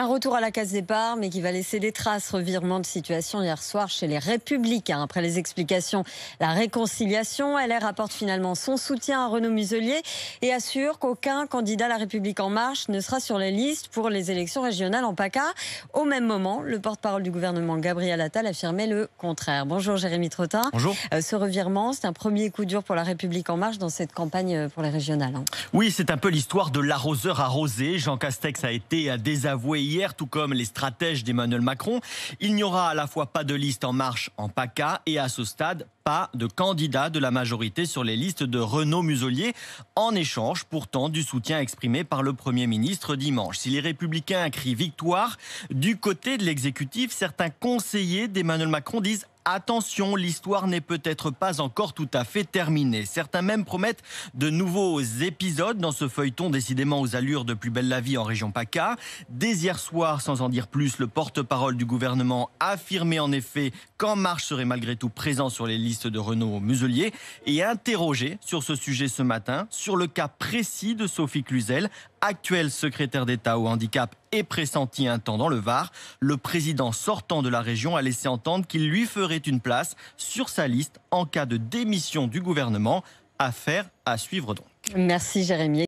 Un retour à la case départ, mais qui va laisser des traces. Revirement de situation hier soir chez les Républicains. Après les explications, la réconciliation, LR apporte finalement son soutien à Renaud Muselier et assure qu'aucun candidat à La République En Marche ne sera sur les listes pour les élections régionales en PACA. Au même moment, le porte-parole du gouvernement, Gabriel Attal, affirmait le contraire. Bonjour Jérémy Trottin. Bonjour. Ce revirement, c'est un premier coup dur pour La République En Marche dans cette campagne pour les régionales. Oui, c'est un peu l'histoire de l'arroseur arrosé. Jean Castex a été désavoué hier, tout comme les stratèges d'Emmanuel Macron. Il n'y aura à la fois pas de liste En Marche en PACA et à ce stade, pas de candidat de la majorité sur les listes de Renaud Muselier, en échange pourtant du soutien exprimé par le Premier ministre dimanche. Si les Républicains crient victoire, du côté de l'exécutif, certains conseillers d'Emmanuel Macron disent attention, l'histoire n'est peut-être pas encore tout à fait terminée. Certains même promettent de nouveaux épisodes dans ce feuilleton décidément aux allures de Plus belle la vie en région PACA. Dès hier soir, sans en dire plus, le porte-parole du gouvernement affirmait en effet qu'En Marche serait malgré tout présent sur les listes de Renaud Muselier et interrogé sur ce sujet ce matin, sur le cas précis de Sophie Cluzel, actuelle secrétaire d'État au handicap et pressentie un temps dans le Var. Le président sortant de la région a laissé entendre qu'il lui ferait une place sur sa liste en cas de démission du gouvernement. Affaire à suivre donc. Merci Jérémy.